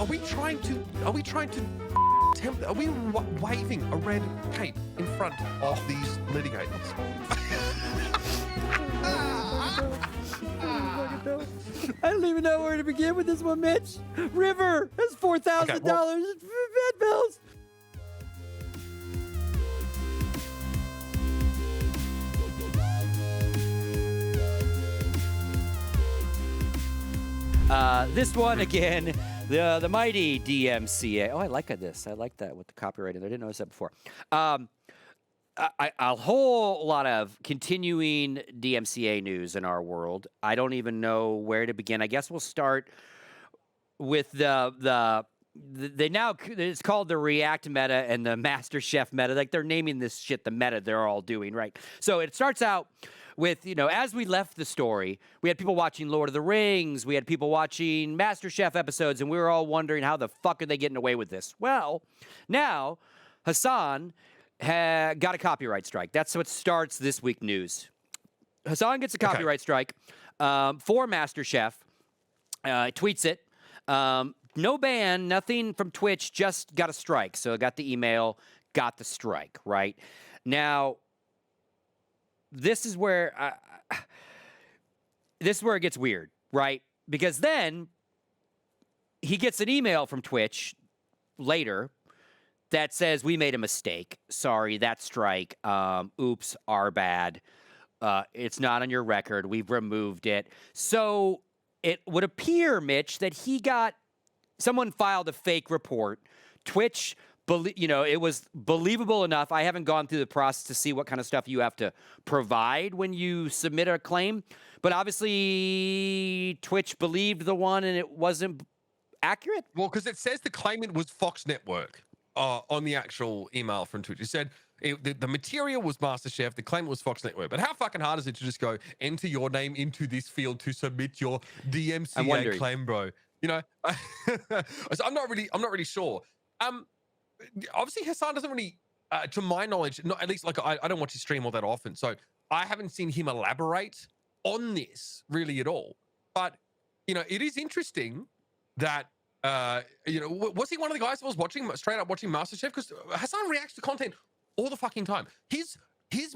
Are we trying to tempt? Are we waving a red cape in front of these litigators? I don't even know where to begin with this one, Mitch. River has $4,000 in vet bills. This one again, the mighty DMCA. Oh, I like this. I like that with the copyright in there. I didn't notice that before. A whole lot of continuing DMCA news in our world. I don't even know where to begin. I guess we'll start with it's called the React meta and the Master Chef meta. Like they're naming this shit the meta they're all doing, right? So it starts out with, as we left the story, we had people watching Lord of the Rings, we had people watching Master Chef episodes, and we were all wondering how the fuck are they getting away with this? Well, now Hassan got a copyright strike. That's what starts this week news. Hassan gets a copyright strike for Master Chef. Tweets it. No ban, nothing from Twitch, just got a strike. So I got the email, got the strike, right? Now, this is where it gets weird, right? Because then he gets an email from Twitch later that says, we made a mistake. Sorry, that strike. Oops, our bad. It's not on your record. We've removed it. So it would appear, Mitch, that someone filed a fake report. Twitch, it was believable enough. I haven't gone through the process to see what kind of stuff you have to provide when you submit a claim. But obviously, Twitch believed the one and it wasn't accurate. Well, because it says the claimant was Fox Network on the actual email from Twitch. It said the material was MasterChef, the claimant was Fox Network. But how fucking hard is it to just go enter your name into this field to submit your DMCA claim, bro? So I'm not really sure. Obviously Hassan doesn't really, to my knowledge, not at least like I don't watch his stream all that often, so I haven't seen him elaborate on this really at all. But it is interesting that was he one of the guys that was straight up watching MasterChef? Because Hassan reacts to content all the fucking time. His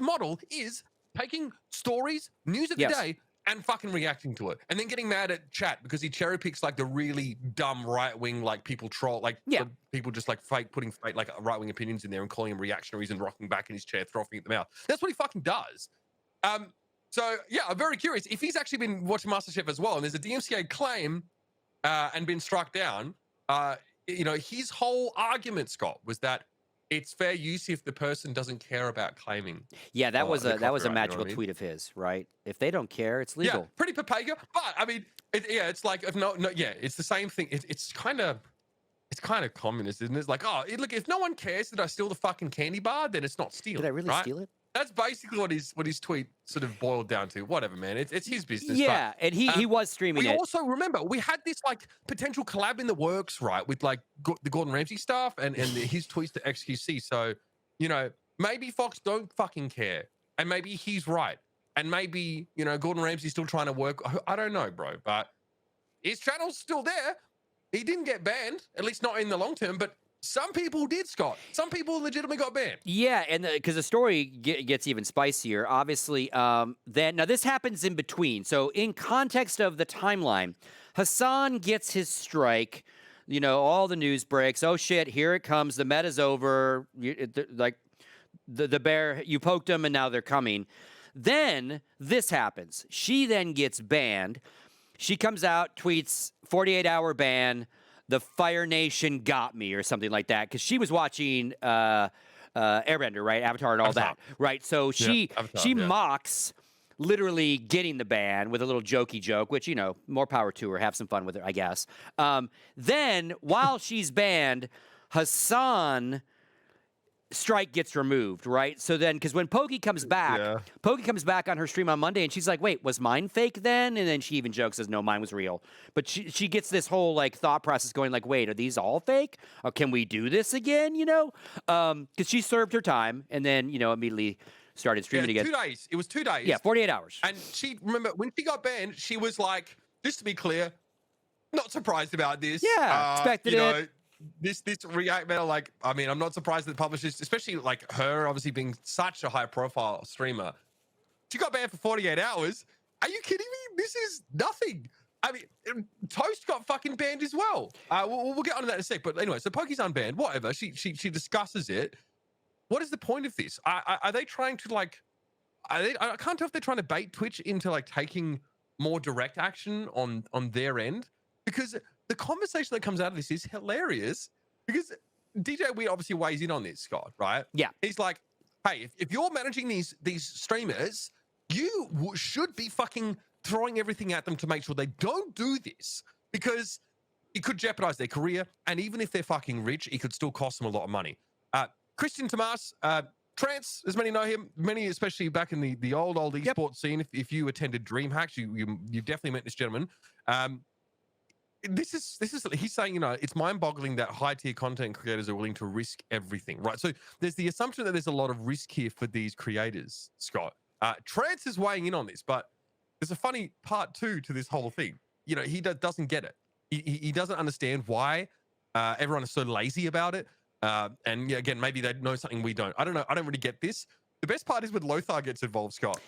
model is taking stories, news of the day, and fucking reacting to it, and then getting mad at chat because he cherry picks like the really dumb right wing, like people troll, people just like putting fake like right wing opinions in there and calling them reactionaries and rocking back in his chair, frothing at the mouth. That's what he fucking does. So yeah, I'm very curious if he's actually been watching MasterChef as well, and there's a DMCA claim and been struck down. His whole argument, Scott, was that it's fair use if the person doesn't care about claiming. Yeah, that was a magical tweet of his, right? If they don't care, it's legal. Yeah, pretty Papega. But I mean, it's like it's the same thing. It's kind of communist, isn't it? It's like, look, if no one cares that I steal the fucking candy bar, then it's not stealing. Did I really steal it? That's basically what his tweet sort of boiled down to. Whatever, man. It's his business. Yeah, and he was streaming it. We also remember we had this like potential collab in the works, right? With like the Gordon Ramsay stuff and his tweets to XQC. So, maybe Fox don't fucking care, and maybe he's right, and maybe Gordon Ramsay's still trying to work. I don't know, bro, but his channel's still there. He didn't get banned, at least not in the long term, but some people did, Scott. Some people legitimately got banned. Yeah, and because the story gets even spicier, obviously. Now this happens in between. So in context of the timeline, Hassan gets his strike. All the news breaks. Oh shit, here it comes. The meta's over. The bear, you poked them, and now they're coming. Then this happens. She then gets banned. She comes out, tweets 48-hour ban. The Fire Nation got me, or something like that, because she was watching Airbender, right? Avatar and all that, right? So she mocks literally getting the ban with a little jokey joke, which, more power to her. Have some fun with her, I guess. Then, while she's banned, Hassan strike gets removed, right? So then, because when Pokey comes back on her stream on Monday, and she's like, wait, was mine fake then? And then she even jokes, says, no, mine was real. But she gets this whole like thought process going like, wait, are these all fake? Or can we do this again, Because she served her time and then, immediately started streaming again. 2 days. It was 2 days. Yeah, 48 hours. And remember, when she got banned, she was like, just to be clear, Not surprised about this. Yeah, expected you it. know, this React Meta, like, I mean, I'm not surprised that publishers, especially like her, obviously being such a high profile streamer, she got banned for 48 hours. Are you kidding me? This is nothing. I mean, Toast got fucking banned as well. We'll get onto that in a sec. But anyway, so Poki's unbanned. Whatever. She discusses it. What is the point of this? Are they trying to like? I can't tell if they're trying to bait Twitch into like taking more direct action on their end, because the conversation that comes out of this is hilarious. Because DJ Weir obviously weighs in on this, Scott. Right? Yeah. He's like, hey, if you're managing these streamers, you should be fucking throwing everything at them to make sure they don't do this, because it could jeopardize their career. And even if they're fucking rich, it could still cost them a lot of money. Christian Tomas, Trance, as many know him, many especially back in the old esports scene. If you attended DreamHacks, you definitely met this gentleman. This is he's saying, you know, it's mind-boggling that high-tier content creators are willing to risk everything, right? So there's the assumption that there's a lot of risk here for these creators, Scott. Trance is weighing in on this, but there's a funny part too to this whole thing. You know, he doesn't get it. He doesn't understand why everyone is so lazy about it. And yeah, again, maybe they know something we don't. I don't know. I don't really get this. The best part is when Lothar gets involved, Scott.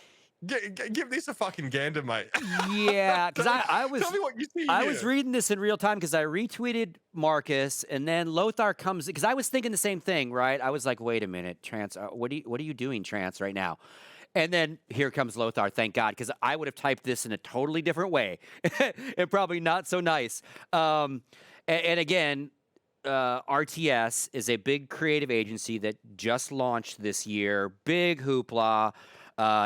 Give this a fucking gander, mate. Yeah, because I was. Tell me what you see. I was reading this in real time because I retweeted Marcus, and then Lothar comes because I was thinking the same thing, right? I was like, wait a minute, Trance, what are you doing, Trance, right now? And then here comes Lothar, thank God, because I would have typed this in a totally different way and probably not so nice. And again, RTS is a big creative agency that just launched this year. Big hoopla.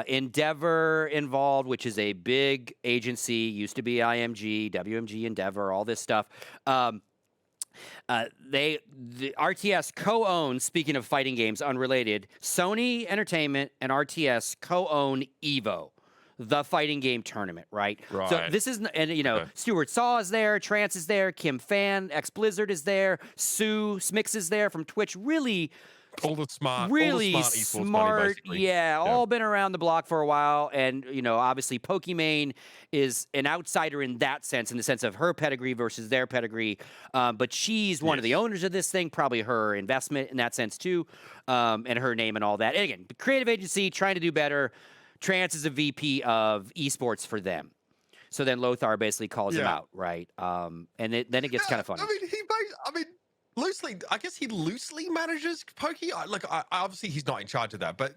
Endeavor involved, which is a big agency, used to be IMG, WMG, Endeavor, all this stuff. The RTS co-own, speaking of fighting games, unrelated, Sony Entertainment and RTS co-own EVO, the fighting game tournament, right? So this is, and you know, Stuart Saw is there, Trance is there, Kim Fan, ex-Blizzard is there, Sue Smix is there from Twitch. Really really smart, yeah, all been around the block for a while. And you know, obviously Pokimane is an outsider in that sense, in the sense of her pedigree versus their pedigree, but she's one of the owners of this thing, probably her investment in that sense too, and her name and all that. And again, the creative agency trying to do better. Trance is a VP of esports for them. So then Lothar basically calls him out, right? And then it gets kind of funny. I mean, loosely, I guess he loosely manages Pokey. Obviously he's not in charge of that, but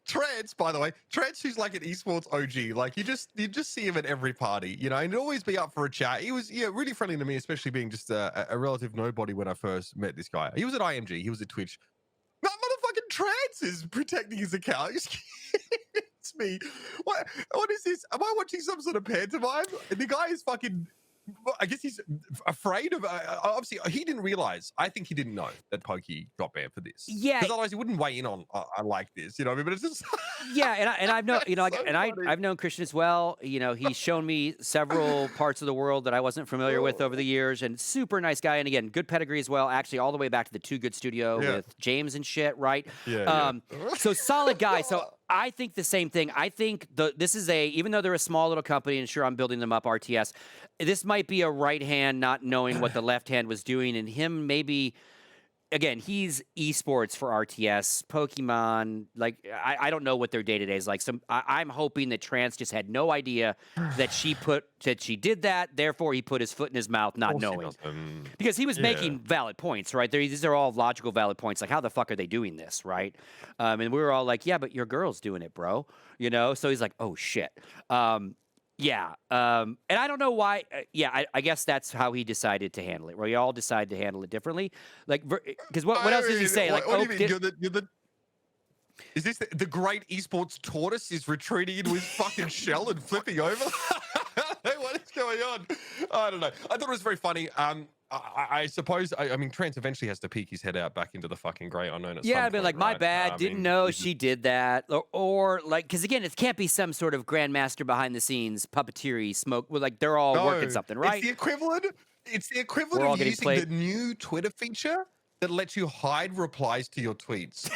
Trance, by the way, Trance, who's like an esports OG, like you just see him at every party, you know, and he'd always be up for a chat. He was really friendly to me, especially being just a relative nobody when I first met this guy. He was at IMG, he was at Twitch. That motherfucking Trance is protecting his account. It's me. What is this? Am I watching some sort of pantomime? The guy is fucking. I guess he's afraid of. Obviously, he didn't realize. I think he didn't know that Pokey got banned for this. Yeah, because otherwise he wouldn't weigh in on. I like this, you know. But it's just. Yeah, and I've known, you know, so I've known Christian as well. You know, he's shown me several parts of the world that I wasn't familiar with over the years, and super nice guy. And again, good pedigree as well. Actually, all the way back to the Too Good Studio with James and shit, right? So solid guy. So I think the same thing. I think this is even though they're a small little company, and sure, I'm building them up, RTS, this might be a right hand not knowing what the left hand was doing, and him maybe, again, he's esports for RTS, Pokemon, like, I don't know what their day-to-day is like. So I'm hoping that Trance just had no idea that she did that, therefore he put his foot in his mouth not knowing. Because he was making valid points, right? These are all logical valid points, like how the fuck are they doing this, right? And we were all like, yeah, but your girl's doing it, bro. You know? So he's like, oh, shit. And I don't know why. I guess that's how he decided to handle it. We all decided to handle it differently. Like, because what else does he say? Like, what do you mean? Is this the great esports tortoise is retreating into his fucking shell and flipping over? What is going on? I don't know. I thought it was very funny. I suppose, I mean, Trance eventually has to peek his head out back into the fucking great unknown at some I'd be point, like, my bad, didn't know she did that. Or like, because again, it can't be some sort of grandmaster behind the scenes, puppeteering, smoke, like they're all working something, right? It's the equivalent of using the new Twitter feature that lets you hide replies to your tweets.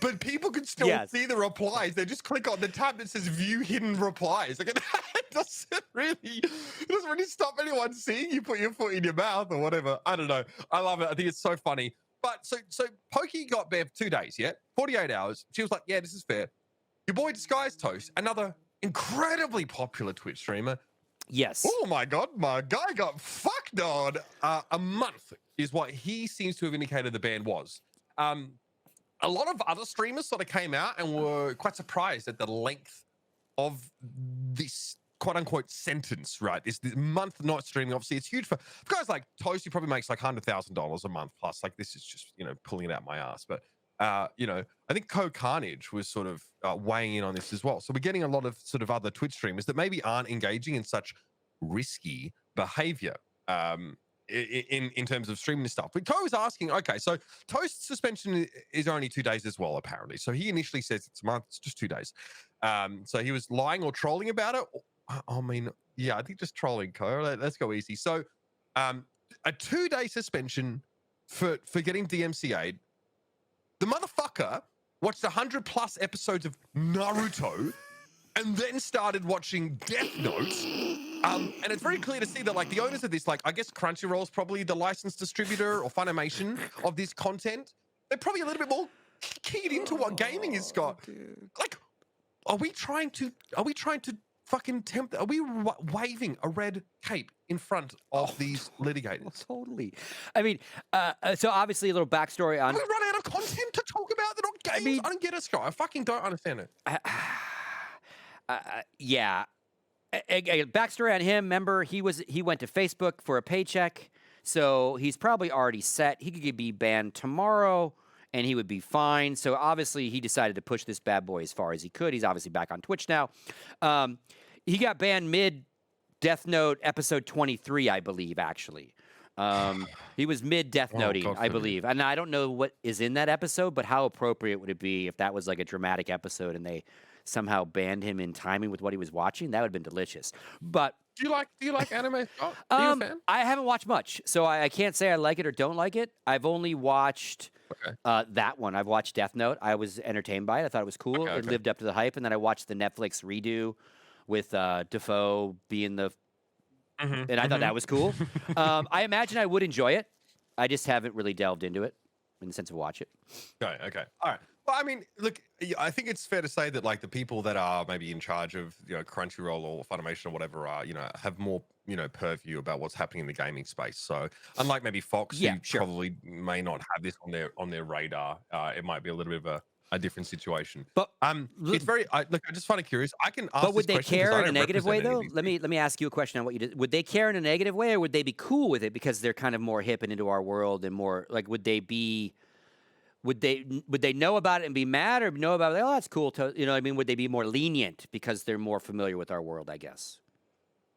but people can still Yes. see the replies. They just click on the tab that says view hidden replies. Like, it doesn't really stop anyone seeing you put your foot in your mouth or whatever. I don't know. I love it. I think it's so funny. But so Pokey got banned for 2 days, yeah? 48 hours. She was like, yeah, this is fair. Your boy Disguised Toast, another incredibly popular Twitch streamer. Yes. Oh my God, my guy got fucked on. A month is what he seems to have indicated the ban was. A lot of other streamers sort of came out and were quite surprised at the length of this quote unquote sentence, right? This month not streaming. Obviously, it's huge for guys like Toast, who probably makes like $100,000 a month plus. Like, this is just, pulling it out my ass. But, I think Carnage was sort of weighing in on this as well. So we're getting a lot of sort of other Twitch streamers that maybe aren't engaging in such risky behavior. In terms of streaming stuff. But Co was asking, okay, so Toast's suspension is only 2 days as well, apparently. So he initially says it's a month, it's just 2 days. So he was lying or trolling about it. I mean, yeah, I think just trolling, Co. Let's go easy. So a 2-day suspension for getting DMCA'd. The motherfucker watched 100+ episodes of Naruto and then started watching Death Note. And it's very clear to see that, like, the owners of this, like, I guess Crunchyroll is probably the licensed distributor or Funimation of this content. They're probably a little bit more keyed into what gaming is, Scott. Like, are we trying to fucking tempt? Are we waving a red cape in front of these litigators? Totally. I mean, so obviously a little backstory on. We run out of content to talk about that on games. I don't get it, Scott. I fucking don't understand it. Yeah. A backstory on him. Remember, he went to Facebook for a paycheck, so he's probably already set. He could be banned tomorrow, and he would be fine. So obviously, he decided to push this bad boy as far as he could. He's obviously back on Twitch now. He got banned mid Death Note episode 23, I believe. Actually, he was mid Death Noting, I believe, and I don't know what is in that episode, but how appropriate would it be if that was like a dramatic episode and they somehow banned him in timing with what he was watching? That would have been delicious. But do you like anime? Oh, are you a fan? I haven't watched much, so I can't say I like it or don't like it. I've only watched that one. I've watched Death Note. I was entertained by it. I thought it was cool. It lived up to the hype. And then I watched the Netflix redo with Defoe being the, and I thought that was cool. I imagine I would enjoy it. I just haven't really delved into it in the sense of watch it. Okay. All right. Well, I mean, look, I think it's fair to say that, like, the people that are maybe in charge of, Crunchyroll or Funimation or whatever are, have more, purview about what's happening in the gaming space. So unlike maybe Fox, who probably may not have this on their radar, it might be a little bit of a different situation. But it's very, I just find it curious. I can ask. But would they care in a negative way, though? Let me me ask you a question on what you did. Would they care in a negative way, or would they be cool with it because they're kind of more hip and into our world and more like? Would they know about it and be mad, or know about it? Oh, that's cool. You know what I mean? Would they be more lenient because they're more familiar with our world, I guess?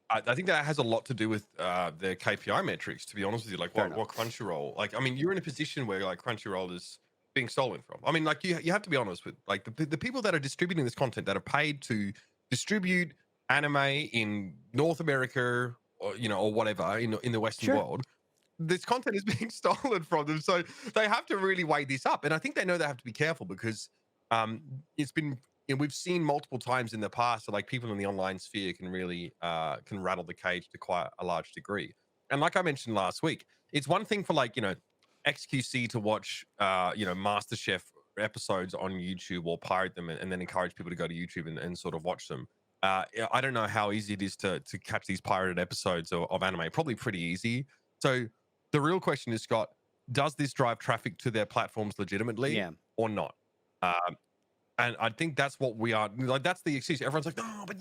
I think that has a lot to do with their KPI metrics, to be honest with you. Like, what Crunchyroll, like, I mean, you're in a position where, like, Crunchyroll is being stolen from. I mean, like, you have to be honest with, like, the people that are distributing this content that are paid to distribute anime in North America or, or whatever in the Western world. This content is being stolen from them, so they have to really weigh this up. And I think they know they have to be careful because it's been, we've seen multiple times in the past that, like, people in the online sphere can really can rattle the cage to quite a large degree. And like I mentioned last week, it's one thing for, like, XQC to watch MasterChef episodes on YouTube or pirate them and then encourage people to go to YouTube and sort of watch them. I don't know how easy it is to catch these pirated episodes of anime. Probably pretty easy. So the real question is, Scott, does this drive traffic to their platforms legitimately or not? And I think that's what we are, like, that's the excuse. Everyone's like, oh, but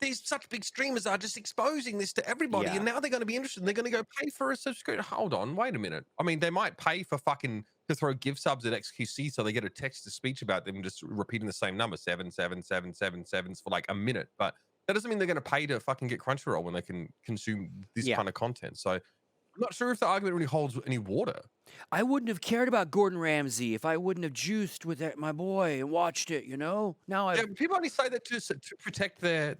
these such big streamers are just exposing this to everybody. And now they're going to be interested. And they're going to go pay for a subscription. Hold on, wait a minute. I mean, they might pay for to throw gift subs at XQC so they get a text to speech about them just repeating the same number, 77777 for like a minute. But that doesn't mean they're going to pay to fucking get Crunchyroll when they can consume this kind of content. So not sure if the argument really holds any water. I wouldn't have cared about Gordon Ramsay if I wouldn't have juiced with my boy and watched it, you know? Now Yeah, I've but people only say that to protect I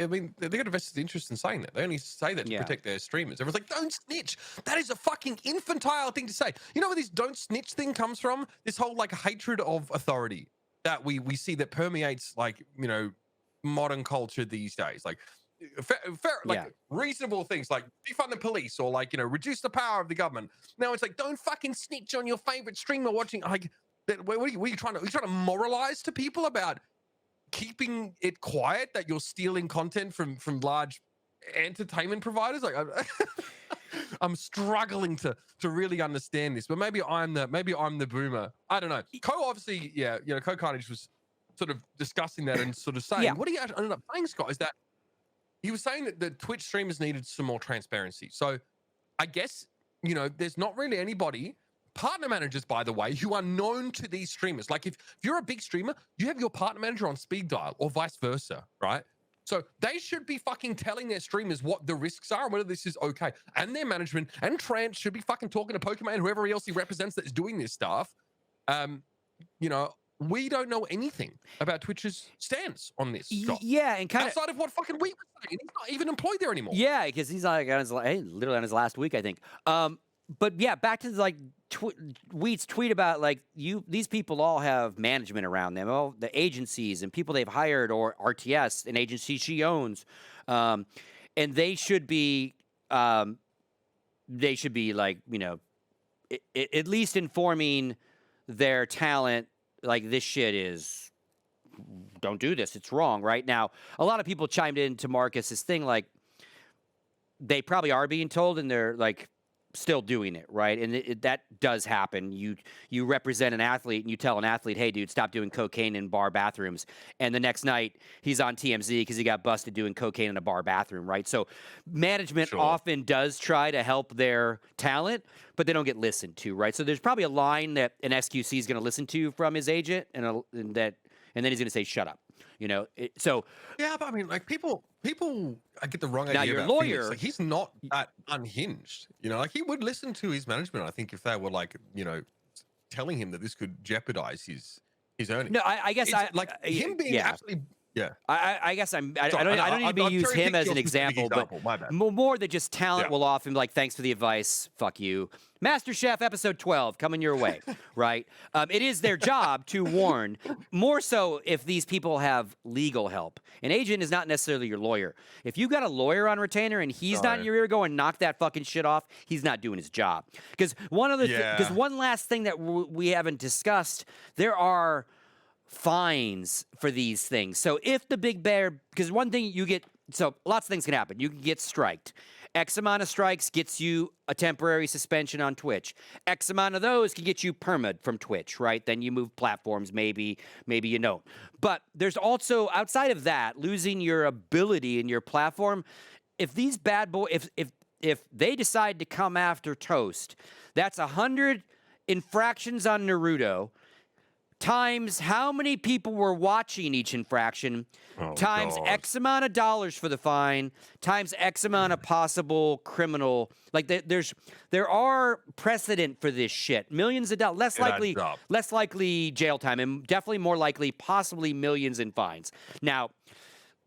mean, they got a vested interest in saying that. They only say that to Yeah. protect their streamers. Everyone's like, don't snitch. That is a fucking infantile thing to say. You know where this don't snitch thing comes from? This whole like hatred of authority that we see that permeates like, you know, modern culture these days. Like like Yeah. reasonable things like defund the police or like, you know, reduce the power of the government. Now it's like, don't fucking snitch on your favorite streamer watching. Like, what are you trying to moralize to people about keeping it quiet that you're stealing content from large entertainment providers? Like, I'm struggling to really understand this, but maybe I'm the boomer. I don't know. Obviously, yeah, you know, Carnage was sort of discussing that and sort of saying, Yeah. what he ended up saying, Scott, is that he was saying that the Twitch streamers needed some more transparency. So I guess, you know, there's not really anybody, partner managers, by the way, who are known to these streamers. Like if you're a big streamer, you have your partner manager on speed dial or vice versa, right? So they should be fucking telling their streamers what the risks are and whether this is okay. And their management and Trant should be fucking talking to Pokimane, whoever else he represents that's doing this stuff. You know, we don't know anything about Twitch's stance on this, Scott. Yeah, and kind of outside of what fucking we were saying. He's not even employed there anymore. yeah, because he's like on his literally on his last week, I think. But yeah, back to like Wheat's tweet about like these people all have management around them, all the agencies and people they've hired or RTS, an agency she owns, and they should be like, you know, at least informing their talent like this shit is, don't do this, it's wrong. Right now a lot of people chimed into Marcus's thing like they probably are being told and they're like still doing it, right? And that does happen. You represent an athlete and you tell an athlete, hey dude, stop doing cocaine in bar bathrooms, and the next night he's on TMZ because he got busted doing cocaine in a bar bathroom, right? So management often does try to help their talent, but they don't get listened to, right? So there's probably a line that an SQC is going to listen to from his agent, and then he's going to say shut up, you know. So yeah, but I mean, like people, I get the wrong idea. now your about lawyer, Phoenix. Like he's not that unhinged, you know. Like he would listen to his management, I think, if they were like, you know, telling him that this could jeopardize his earnings. no, I guess It's like him being absolutely. Yeah, I guess I don't even use him as an example, but more than just talent will often be like, thanks for the advice, fuck you. MasterChef episode 12 coming your way, right? It is their job to warn, more so if these people have legal help. An agent is not necessarily your lawyer. If you got a lawyer on retainer and he's not in your ear going, knock that fucking shit off, he's not doing his job. Because one last thing that we haven't discussed, there are fines for these things. So if the big bear, because one thing you get, so lots of things can happen. You can get striked. X amount of strikes gets you a temporary suspension on Twitch. X amount of those can get you permit from Twitch, right? Then you move platforms, maybe you don't. But there's also, outside of that, losing your ability in your platform. If these bad boys, if they decide to come after Toast, that's 100 infractions on Naruto, times how many people were watching each infraction, times X amount of dollars for the fine, times X amount of possible criminal. Like there are precedent for this shit. Millions of dollars, less likely jail time, and definitely more likely possibly millions in fines. Now,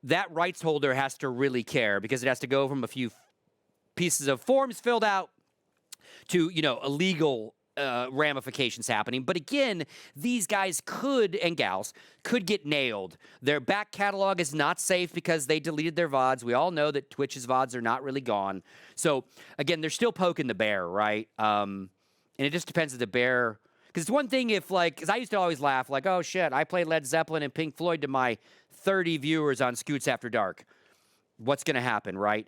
that rights holder has to really care because it has to go from a few pieces of forms filled out to, you know, illegal ramifications happening. But again, these guys and gals could get nailed. Their back catalog is not safe because they deleted their VODs. We all know that Twitch's VODs are not really gone. So again, they're still poking the bear, right? And it just depends if the bear, because it's one thing if like, because I used to always laugh like, oh shit, I played Led Zeppelin and Pink Floyd to my 30 viewers on Scoots After Dark. What's going to happen, right?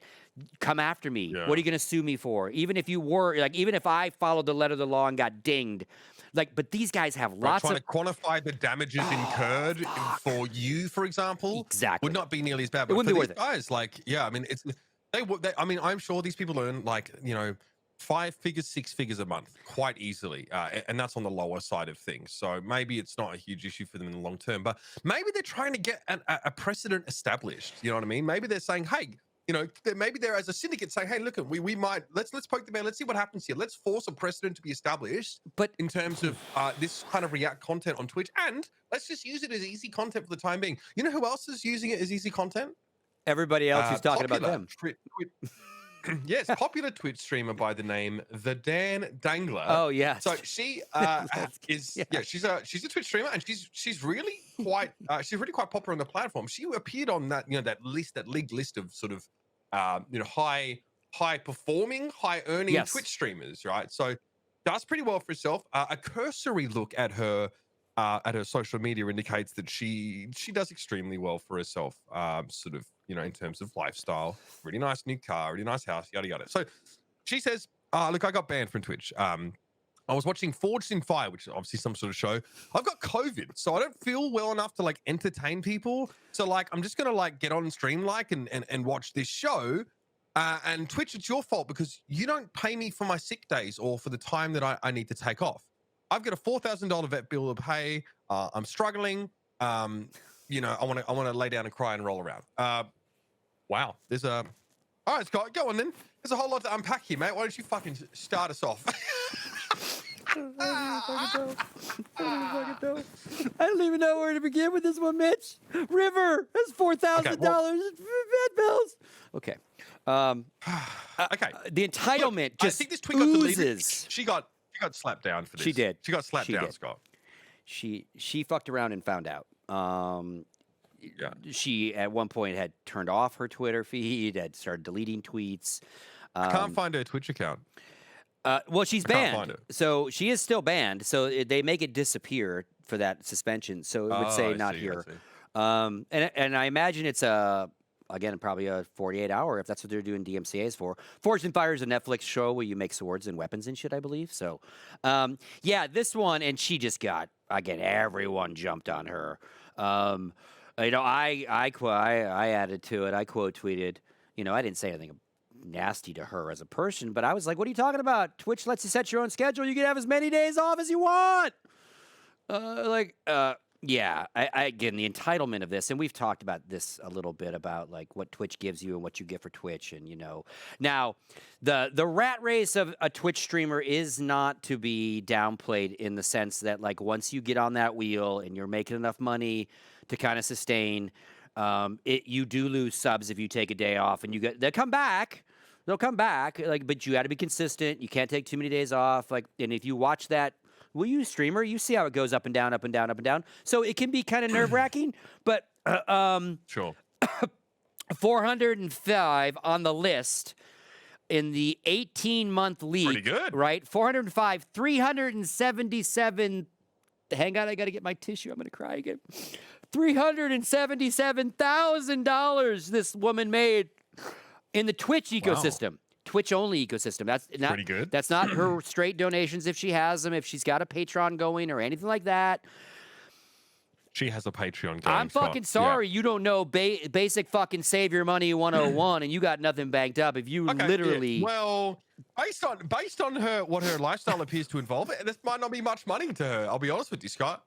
Come after me. Yeah. What are you going to sue me for? Even if you were, like, even if I followed the letter of the law and got dinged, like, but these guys have lots trying to quantify the damages incurred for you, for example, exactly, would not be nearly as bad. But it wouldn't be worth it. Guys, like, yeah, I mean, I mean, I'm sure these people earn like, you know, 5 figures, 6 figures a month quite easily, and that's on the lower side of things. So maybe it's not a huge issue for them in the long term, but maybe they're trying to get a precedent established. You know what I mean? Maybe they're saying, hey, maybe they're as a syndicate saying, hey, look, we might let's poke the bear, let's see what happens here. Let's force a precedent to be established, But in terms of this kind of React content on Twitch, and let's just use it as easy content for the time being. You know who else is using it as easy content? everybody else who's talking about them. Yes, popular Twitch streamer by the name The Dan Dangler. Oh yeah. So she is she's a Twitch streamer, and she's really quite popular on the platform. She appeared on that that league list of sort of high performing, high earning Twitch streamers, right? So does pretty well for herself. A cursory look at her social media indicates that she does extremely well for herself. Sort of in terms of lifestyle, really nice new car, really nice house, yada yada. So she says, look, I got banned from Twitch. I was watching Forged in Fire, which is obviously some sort of show. I've got COVID, so I don't feel well enough to entertain people. So I'm just gonna get on stream and watch this show. And Twitch, it's your fault because you don't pay me for my sick days or for the time that I need to take off. I've got a $4,000 vet bill to pay. I'm struggling. I want to lay down and cry and roll around. Wow. All right, Scott, go on then. There's a whole lot to unpack here, mate. Why don't you fucking start us off? I don't even know where to begin with this one, Mitch. River, that's $4,000 vet bills. Okay. Okay. The entitlement I just think this tweet got deleted. oozes. She got slapped down for this. She did. She got slapped down, did. Scott. She fucked around and found out. Yeah. She at one point had turned off her Twitter feed, had started deleting tweets. I can't find her Twitch account. Well, she's banned, so she is still banned. So they make it disappear for that suspension. So it would say not here. And I imagine it's again probably a 48-hour if that's what they're doing DMCA's for. Forged in Fire is a Netflix show where you make swords and weapons and shit, I believe. So this one, and she just got everyone jumped on her. I added to it. I quote tweeted. I didn't say anything nasty to her as a person, but I was like, what are you talking about? Twitch lets you set your own schedule. You can have as many days off as you want. Again, the entitlement of this, and we've talked about this a little bit about what Twitch gives you and what you get for Twitch. And now the rat race of a Twitch streamer is not to be downplayed in the sense that once you get on that wheel and you're making enough money to kind of sustain, you do lose subs if you take a day off, and they'll come back. They'll come back, but you got to be consistent. You can't take too many days off. And if you watch that, will you streamer? You see how it goes up and down, up and down, up and down. So it can be kind of nerve wracking. But sure, 405 on the list in the 18-month league. Pretty good, right? 405, 377. Hang on, I got to get my tissue. I'm going to cry again. $377,000 this woman made in the Twitch ecosystem. Wow. Twitch only ecosystem. That's not pretty good. That's not her straight donations if she has them, if she's got a Patreon going or anything like that. She has a Patreon going. I'm fucking sorry. You don't know basic fucking save your money 101 and you got nothing banked up. If you literally well, based on what her lifestyle appears to involve, this might not be much money to her. I'll be honest with you, Scott.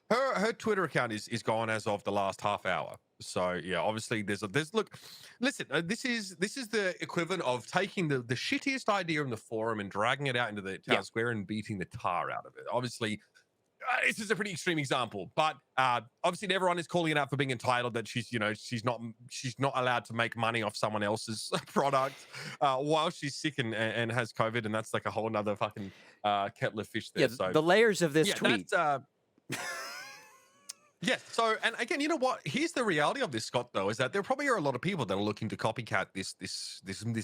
Her Twitter account is gone as of the last half hour. So yeah, obviously there's look, listen, this is the equivalent of taking the shittiest idea in the forum and dragging it out into the town square and beating the tar out of it. Obviously, this is a pretty extreme example, but obviously everyone is calling it out for being entitled, that she's not allowed to make money off someone else's product while she's sick and has COVID, and that's a whole nother fucking kettle of fish there. Yeah, so the layers of this tweet. Yes. So, and again, you know what? Here's the reality of this, Scott, though, is that there probably are a lot of people that are looking to copycat this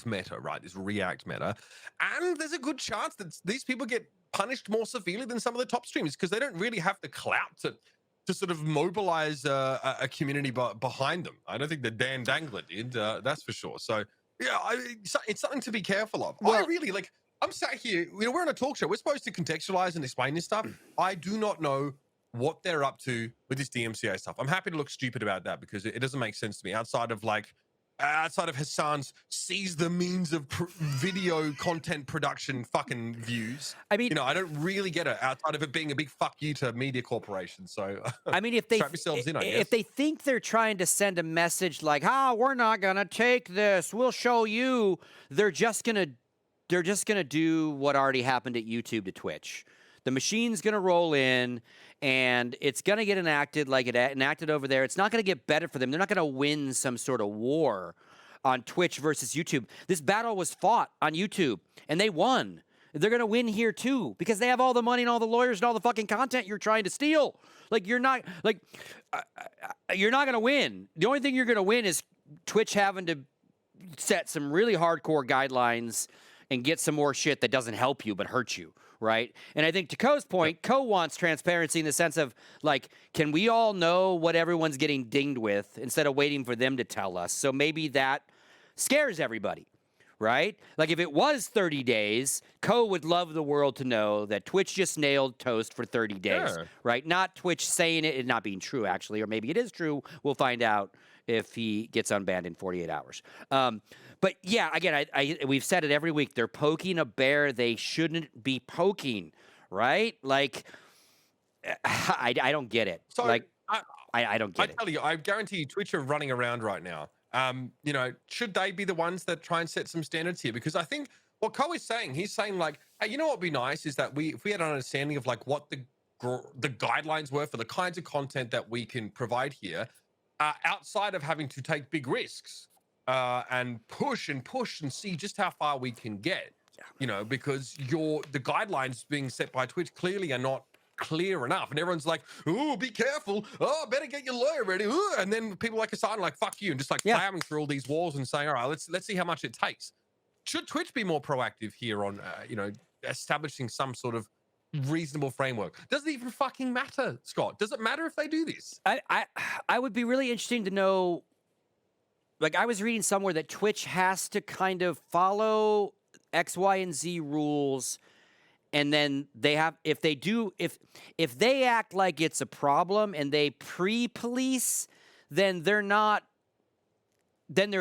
meta, right? This React meta. And there's a good chance that these people get punished more severely than some of the top streamers because they don't really have the clout to sort of mobilize a community behind them. I don't think that Dan Dangler did, that's for sure. So, yeah, it's something to be careful of. Well, I really, I'm sat here, we're on a talk show. We're supposed to contextualize and explain this stuff. I do not know what they're up to with this DMCA stuff. I'm happy to look stupid about that because it doesn't make sense to me outside of outside of Hassan's seize the means of video content production fucking views. I mean, I don't really get it outside of it being a big fuck you to media corporations. So I mean, if they strap yourselves in, I guess. if they think they're trying to send a message like, we're not gonna take this, we'll show you," they're just gonna do what already happened at YouTube to Twitch. The machine's gonna roll in, and it's gonna get enacted like it enacted over there. It's not gonna get better for them. They're not gonna win some sort of war on Twitch versus YouTube. This battle was fought on YouTube, and they won. They're going to win here too because they have all the money and all the lawyers and all the fucking content you're trying to steal. Like, you're not going to win. The only thing you're going to win is Twitch having to set some really hardcore guidelines and get some more shit that doesn't help you but hurts you, right? And I think to Ko's point, Ko wants transparency in the sense of, like, can we all know what everyone's getting dinged with instead of waiting for them to tell us? So maybe that scares everybody, right? Like, if it was 30 days, Ko would love the world to know that Twitch just nailed Toast for 30 days, right? Not Twitch saying it and not being true, actually, or maybe it is true. We'll find out if he gets unbanned in 48 hours. But yeah, again, we've said it every week. They're poking a bear they shouldn't be poking, right? Like, I don't get it. So like, I don't get it. I tell you, I guarantee you, Twitch are running around right now. Should they be the ones that try and set some standards here? Because I think what Ko is saying, he's saying, like, hey, you know what would be nice is that if we had an understanding of, like, what the guidelines were for the kinds of content that we can provide here, outside of having to take big risks and push and see just how far we can get. Because the guidelines being set by Twitch clearly are not clear enough, and everyone's like, "Oh, be careful! Oh, better get your lawyer ready!" Ooh. And then people like Hassan like, "Fuck you," and just like plowing through all these walls and saying, "All right, let's see how much it takes." Should Twitch be more proactive here on establishing some sort of reasonable framework? Does it even fucking matter, Scott? Does it matter if they do this? I would be really interesting to know. Like, I was reading somewhere that Twitch has to kind of follow X, Y, and Z rules. And then they have, if they act like it's a problem and they pre-police, then they're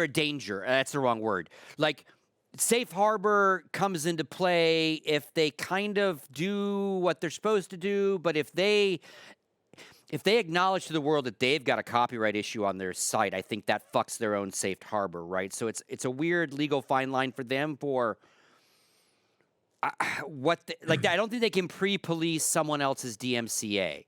a danger. That's the wrong word. Like, safe harbor comes into play if they kind of do what they're supposed to do, but if they acknowledge to the world that they've got a copyright issue on their site, I think that fucks their own safe harbor, right? So it's a weird legal fine line for them for I don't think they can pre-police someone else's DMCA,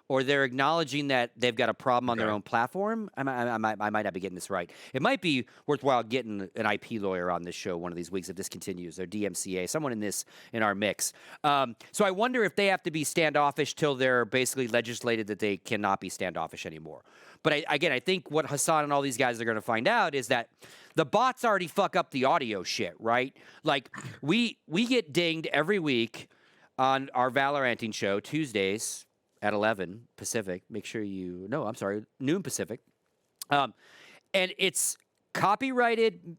or they're acknowledging that they've got a problem on their own platform. I might not be getting this right. It might be worthwhile getting an IP lawyer on this show one of these weeks if this continues, or DMCA, someone in our mix. So I wonder if they have to be standoffish till they're basically legislated that they cannot be standoffish anymore. But I think what Hassan and all these guys are going to find out is that the bots already fuck up the audio shit, right? Like, we get dinged every week on our Valoranting show, Tuesdays at 11 Pacific. Make sure noon Pacific. And it's copyrighted.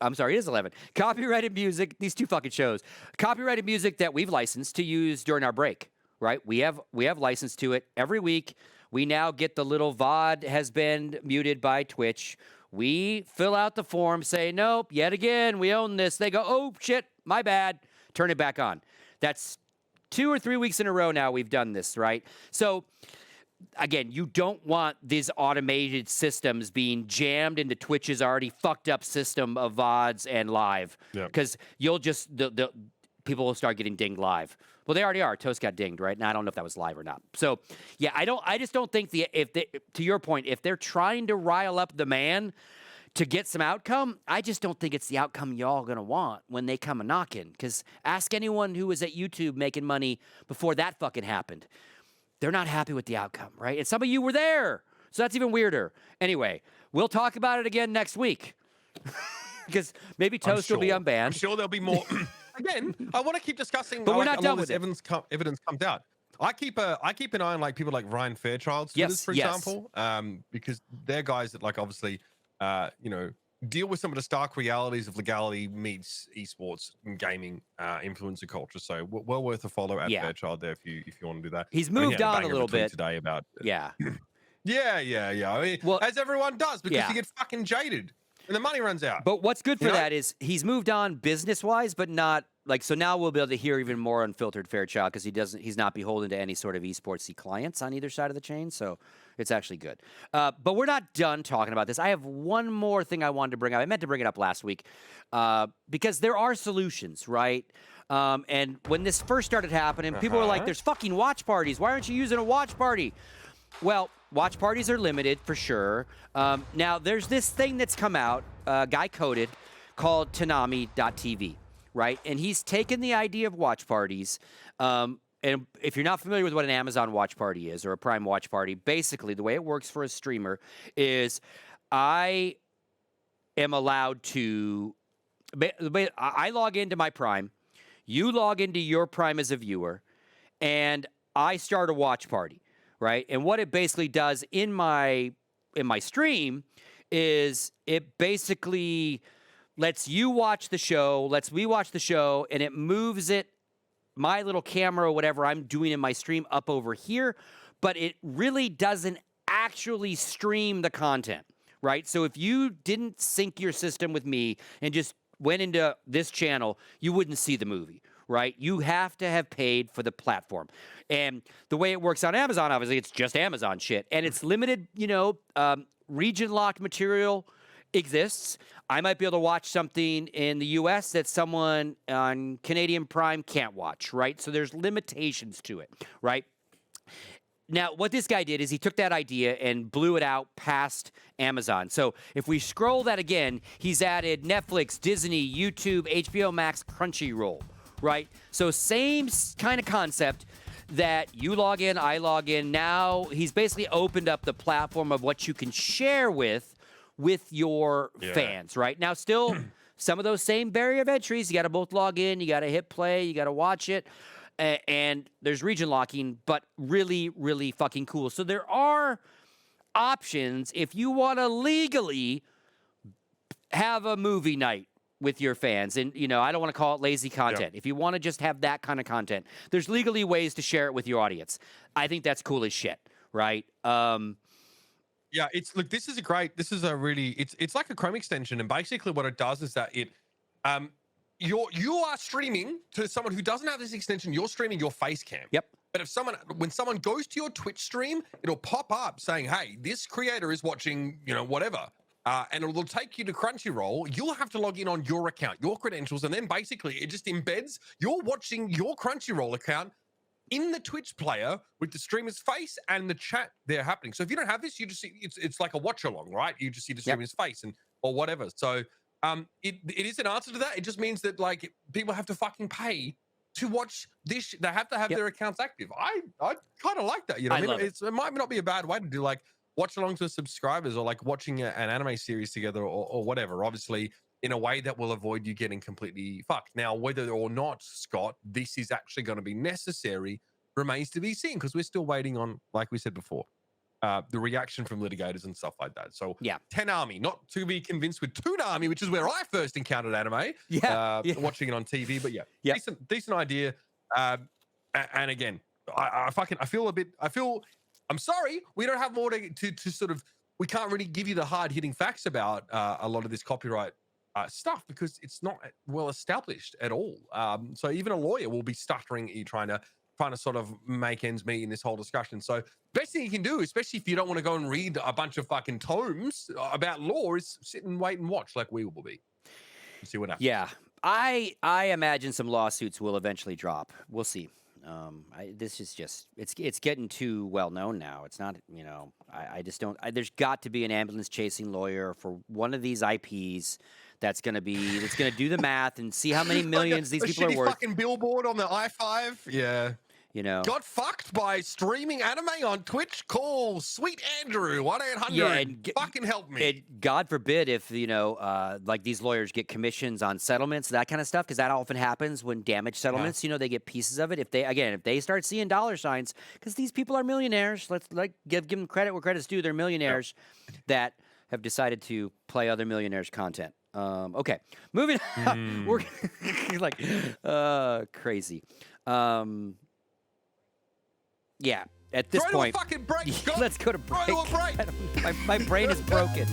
I'm sorry, it is 11. Copyrighted music, these two fucking shows. Copyrighted music that we've licensed to use during our break, right? We have license to it every week. We now get the little VOD has been muted by Twitch. We fill out the form, say, nope, yet again, we own this. They go, oh, shit, my bad. Turn it back on. That's 2 or 3 weeks in a row now we've done this, right? So, again, you don't want these automated systems being jammed into Twitch's already fucked up system of VODs and live. Because you'll just, people will start getting dinged live. Well, they already are. Toast got dinged, right? And I don't know if that was live or not. So, yeah, I just don't think to your point, if they're trying to rile up the man to get some outcome, I just don't think it's the outcome y'all gonna want when they come a knocking. Because ask anyone who was at YouTube making money before that fucking happened. They're not happy with the outcome, right? And some of you were there. So that's even weirder. Anyway, we'll talk about it again next week. Because maybe Toast will be unbanned. I'm sure there'll be more. Again, I want to keep discussing, but we're not done with it. Evidence comes out. I keep an eye on, like, people like Ryan Fairchild's Twitters, for example, because they're guys that, like, obviously, deal with some of the stark realities of legality meets esports and gaming influencer culture. So well worth a follow at Fairchild there if you want to do that. He's moved on a little bit today about Yeah. I mean, Well, as everyone does, because yeah. you get fucking jaded and the money runs out. But what's good for You know? that is he's moved on business wise, but not like so now we'll be able to hear even more unfiltered Fairchild because he's not beholden to any sort of esportsy clients on either side of the chain. So it's actually good. But we're not done talking about this. I have one more thing I wanted to bring up. I meant to bring it up last week because there are solutions, right? And when this first started happening, people were like, "There's fucking watch parties. Why aren't you using a watch party?" Well, watch parties are limited for sure. Now, there's this thing that's come out, guy coded, called Tanami.tv, right? And he's taken the idea of watch parties. And if you're not familiar with what an Amazon watch party is or a Prime watch party, basically the way it works for a streamer is I am allowed to. I log into my Prime, you log into your Prime as a viewer, and I start a watch party. Right. And what it basically does in my stream is it basically lets you watch the show, lets me watch the show, and it moves it, my little camera or whatever I'm doing in my stream up over here, but it really doesn't actually stream the content. Right. So if you didn't sync your system with me and just went into this channel, you wouldn't see the movie. Right? You have to have paid for the platform. And the way it works on Amazon, obviously, it's just Amazon shit. And it's limited, region-locked material exists. I might be able to watch something in the U.S. that someone on Canadian Prime can't watch, right? So there's limitations to it, right? Now, what this guy did is he took that idea and blew it out past Amazon. So if we scroll that again, he's added Netflix, Disney, YouTube, HBO Max, Crunchyroll. Right? So same kind of concept that you log in, I log in. Now he's basically opened up the platform of what you can share with your fans, right? Now still some of those same barrier of entries. You got to both log in, you got to hit play, you got to watch it. And there's region locking, but really, really fucking cool. So there are options if you want to legally have a movie night with your fans. And, I don't want to call it lazy content. If you want to just have that kind of content, there's legally ways to share it with your audience. I think that's cool as shit, right? Yeah, this is it's like a Chrome extension. And basically what it does is that you are streaming to someone who doesn't have this extension. You're streaming your face cam. Yep. But when someone goes to your Twitch stream, it'll pop up saying, hey, this creator is watching, whatever. And it'll take you to Crunchyroll. You'll have to log in on your account, your credentials, and then basically it just embeds you're watching your Crunchyroll account in the Twitch player with the streamer's face and the chat there happening. So if you don't have this, you just see it's like a watch along, right? You just see the streamer's face or whatever. So it is an answer to that. It just means that like people have to fucking pay to watch this. They have to have their accounts active. I kind of like that. I mean, it might not be a bad way to do like watch along to subscribers or like watching an anime series together or whatever, obviously in a way that will avoid you getting completely fucked. Now, whether or not, Scott, this is actually going to be necessary remains to be seen because we're still waiting on, like we said before, the reaction from litigators and stuff like that. So Tenami, not to be convinced with Toonami, which is where I first encountered anime, watching it on TV, but decent idea. And again, I'm sorry, we don't have more to sort of, we can't really give you the hard hitting facts about a lot of this copyright stuff because it's not well established at all. So even a lawyer will be stuttering trying to sort of make ends meet in this whole discussion. So best thing you can do, especially if you don't want to go and read a bunch of fucking tomes about law, is sit and wait and watch like we will be. See what happens. Yeah. I imagine some lawsuits will eventually drop. We'll see. This is just it's getting too well known now. It's not, I just don't. There's got to be an ambulance chasing lawyer for one of these IPs that's going to do the math and see how many millions these people are worth. Fucking billboard on the I-5. Yeah. Got fucked by streaming anime on Twitch? Call Sweet Andrew 1-800. Fucking help me. And God forbid if like these lawyers get commissions on settlements, that kind of stuff, because that often happens when damage settlements. They get pieces of it. If they start seeing dollar signs, because these people are millionaires. Let's give them credit where credit's due. They're millionaires that have decided to play other millionaires' content. Okay, moving on. We're like crazy. Yeah, at this Throw point, to a fucking break, Scott. let's go to Throw break. to a break. My brain is broken.